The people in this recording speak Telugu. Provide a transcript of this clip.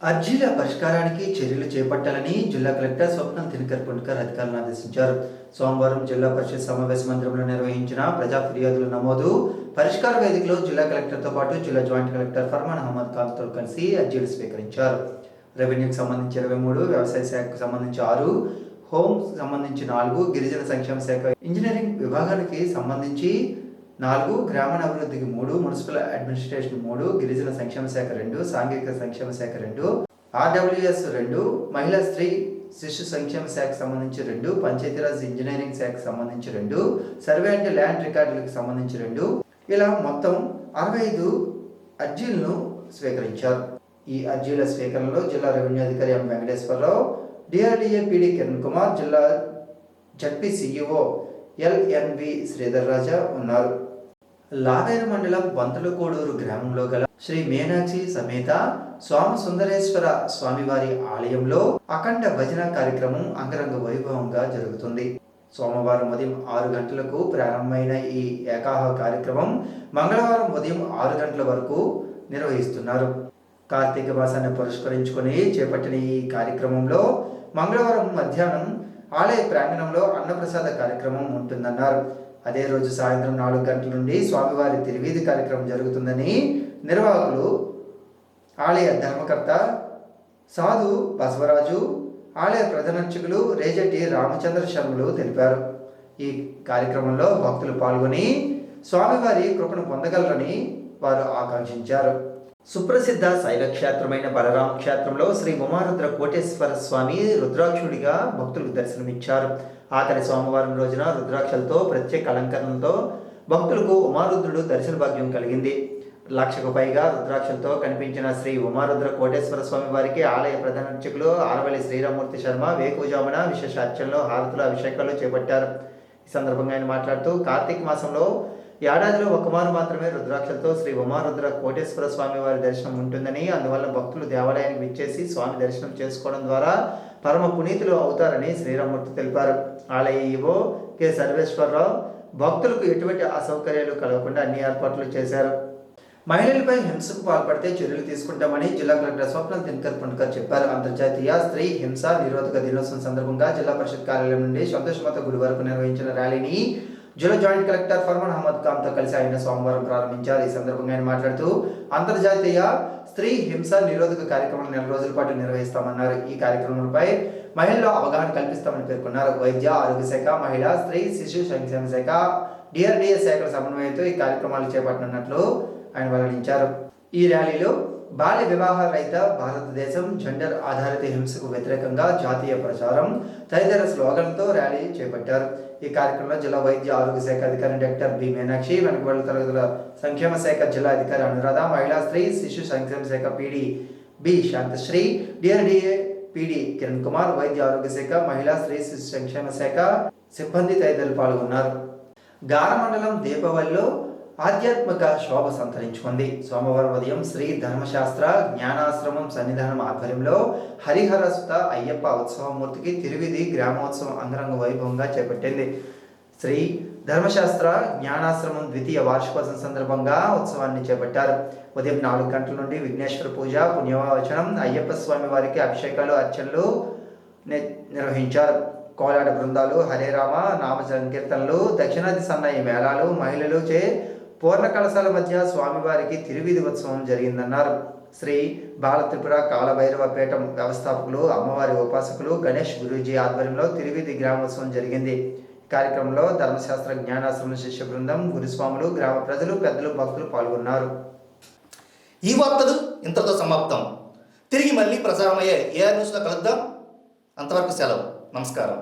అర్జీల పరిష్కారానికి చర్యలు చేపట్టాలని జిల్లా కలెక్టర్ స్వప్నం దినకర్ పుణ్కర్ అధికారులను ఆదేశించారు. సోమవారం జిల్లా పరిషత్ సమావేశ మందిరంలో నిర్వహించిన ప్రజా ఫిర్యాదుల నమోదు పరిష్కార వేదికలో జిల్లా కలెక్టర్తో పాటు జిల్లా జాయింట్ కలెక్టర్ ఫర్మాన్ అహ్మద్ ఖాన్తో కలిసి అర్జీలు స్వీకరించారు. రెవెన్యూకి సంబంధించి 23, వ్యవసాయ శాఖకు సంబంధించి 6, హోం సంబంధించి 4, గిరిజన సంక్షేమ శాఖ ఇంజనీరింగ్ విభాగానికి సంబంధించి 4, గ్రామీణాభివృద్ధికి 3, మున్సిపల్ అడ్మినిస్ట్రేషన్ 3, గిరిజన సంక్షేమ శాఖ 2, సాంఘిక సంక్షేమ శాఖ 2, ఆర్డబ్ల్యూఎస్ 2, మహిళా స్త్రీ శిశు సంక్షేమ శాఖకు సంబంధించి 2, పంచాయతీరాజ్ ఇంజనీరింగ్ శాఖకు సంబంధించి 2, సర్వే అండ్ ల్యాండ్ రికార్డులకు సంబంధించి 2, ఇలా మొత్తం 65 అర్జీలను స్వీకరించారు. ఈ అర్జీల స్వీకరణలో జిల్లా రెవెన్యూ అధికారి ఎం వెంకటేశ్వరరావు, డిఆర్డీఏ పీడీ కిరణ్ కుమార్, జిల్లా జడ్పీ సిఇఓ ఎల్ఎన్వి శ్రీధర్ రాజా ఉన్నారు. లావేరు మండలం బంతలకోడూరు గ్రామంలో గల శ్రీ మీనాక్షి సమేత స్వామి సుందరేశ్వర స్వామివారి ఆలయంలో అఖండ భజన కార్యక్రమం అంగరంగ వైభవంగా జరుగుతుంది. సోమవారం ఉదయం 6 గంటలకు ప్రారంభమైన ఈ ఏకాహ కార్యక్రమం మంగళవారం ఉదయం 6 గంటల వరకు నిర్వహిస్తున్నారు. కార్తీక మాసాన్ని పురస్కరించుకుని చేపట్టిన ఈ కార్యక్రమంలో మంగళవారం మధ్యాహ్నం ఆలయ ప్రాంగణంలో అన్నప్రసాద కార్యక్రమం ఉంటుందన్నారు. అదే రోజు సాయంత్రం 4 గంటల నుండి స్వామివారి తిరువీధి కార్యక్రమం జరుగుతుందని నిర్వాహకులు, ఆలయ ధర్మకర్త సాధు బసవరాజు, ఆలయ ప్రధానార్చకులు రేజటి రామచంద్ర శర్మలు తెలిపారు. ఈ కార్యక్రమంలో భక్తులు పాల్గొని స్వామివారి కృపను పొందగలరని వారు ఆకాంక్షించారు. సుప్రసిద్ధ శైవ క్షేత్రమైన బలరామ క్షేత్రంలో శ్రీ ఉమారుద్ర కోటేశ్వర స్వామి రుద్రాక్షుడిగా భక్తులకు దర్శనమిచ్చారు. ఆఖరి సోమవారం రోజున రుద్రాక్షలతో ప్రత్యేక అలంకరణతో భక్తులకు ఉమారుద్రుడు దర్శన భాగ్యం కలిగింది. 1,00,000కు పైగా రుద్రాక్షలతో కనిపించిన శ్రీ ఉమారుద్ర కోటేశ్వర స్వామి వారికి ఆలయ ప్రధాన అర్చకులు ఆలవల్లి శ్రీరామూర్తి శర్మ వేకువజామున విశేష అర్చనలో హారతుల అభిషేకాలు చేపట్టారు. ఈ సందర్భంగా ఆయన మాట్లాడుతూ, కార్తీక మాసంలో ఏడాదిలో ఒకమారు మాత్రమే రుద్రాక్షలతో శ్రీ ఉమారుద్ర కోటేశ్వర స్వామి వారి దర్శనం ఉంటుందని, అందువల్ల భక్తులు దేవాలయానికి విచ్చేసి స్వామి దర్శనం చేసుకోవడం ద్వారా పరమ పునీతులు అవుతారని శ్రీరామూర్తి తెలిపారు. ఆలయ ఈవో కె సర్వేశ్వరరావు భక్తులకు ఎటువంటి అసౌకర్యాలు కలగకుండా అన్ని ఏర్పాట్లు చేశారు. మహిళలపై హింసకు పాల్పడితే చర్యలు తీసుకుంటామని జిల్లా కలెక్టర్ స్వప్నం దినకర్ పుణ్కర్ చెప్పారు. అంతర్జాతీయ స్త్రీ హింస నిరోధక దినోత్సవం సందర్భంగా జిల్లా పరిషత్ కార్యాలయం నుండి సంతోషమత గుడి వరకు నిర్వహించిన ర్యాలీని జిల్లా జాయింట్ కలెక్టర్ ఫర్మాన్ అహ్మద్ ఖాన్తో కలిసి ఆయన సోమవారం ప్రారంభించారు. ఈ సందర్భంగా ఆయన మాట్లాడుతూ, అంతర్జాతీయ స్త్రీ హింస నిరోధక కార్యక్రమం 4 రోజుల పాటు నిర్వహిస్తామన్నారు. ఈ కార్యక్రమంపై మహిళల్లో అవగాహన కల్పిస్తామని పేర్కొన్నారు. వైద్య ఆరోగ్య శాఖ, మహిళా స్త్రీ శిశు సంక్షేమ శాఖ, డిఆర్డీఏ శాఖల సమన్వయంతో ఈ కార్యక్రమాలు చేపట్టనున్నట్లు ఆయన వెల్లడించారు. ఈ ర్యాలీలో బాల్య వివాహ రహిత భారతదేశం, జెండర్ ఆధారిత హింసకు వ్యతిరేకంగా జాతీయ ప్రచారం తదితర స్లోగన్లతో ర్యాలీ చేపట్టారు. ఈ కార్యక్రమంలో జిల్లా వైద్య ఆరోగ్య శాఖ అధికారి డాక్టర్ బి మీనాక్షి, వెనుకబడిన తరగతుల సంక్షేమ శాఖ జిల్లా అధికారి అనురాధ, మహిళా స్త్రీ శిశు సంక్షేమ శాఖ PD B Santhasri, DRDA PD Kiran Kumar, వైద్య ఆరోగ్య శాఖ, మహిళా స్త్రీ శిశు సంక్షేమ శాఖ సిబ్బంది తదితరులు పాల్గొన్నారు. గార మండలం దీపావళిలో ఆధ్యాత్మిక శోభ సంతరించుకుంది. సోమవారం ఉదయం శ్రీ ధర్మశాస్త్ర జ్ఞానాశ్రమం సన్నిధానం ఆధ్వర్యంలో హరిహర సుత అయ్యప్ప ఉత్సవమూర్తికి తిరువిధి గ్రామోత్సవం అంగరంగ వైభవంగా చేపట్టింది. శ్రీ ధర్మశాస్త్ర జ్ఞానాశ్రమం 2వ వార్షికోత్సవం సందర్భంగా ఉత్సవాన్ని చేపట్టారు. ఉదయం 4 గంటల నుండి విఘ్నేశ్వర పూజ, పుణ్యవచనం, అయ్యప్ప స్వామి వారికి అభిషేకాలు, అర్చనలు నిర్వహించారు. కోలాట బృందాలు, హరే రామ నామ సంకీర్తనలు, దక్షిణాది సన్నాయి మేళాలు, మహిళలు చే పూర్ణ కలశాల మధ్య స్వామివారికి తిరువీధి ఉత్సవం జరిగిందన్నారు. శ్రీ బాలత్రిపుర కాలభైరవ పీఠం వ్యవస్థాపకులు, అమ్మవారి ఉపాసకులు గణేష్ గురూజీ ఆధ్వర్యంలో తిరువీధి గ్రామోత్సవం జరిగింది. కార్యక్రమంలో ధర్మశాస్త్ర జ్ఞానాశ్రమ శిష్య బృందం, గురుస్వాములు, గ్రామ ప్రజలు, పెద్దలు, భక్తులు పాల్గొన్నారు. ఈ వార్తలు ఇంతతో సమాప్తం. తిరిగి మళ్ళీ ప్రసారమయ్యే ఏఆర్ న్యూస్లో కలుద్దాం. అంతవరకు సెలవు. నమస్కారం.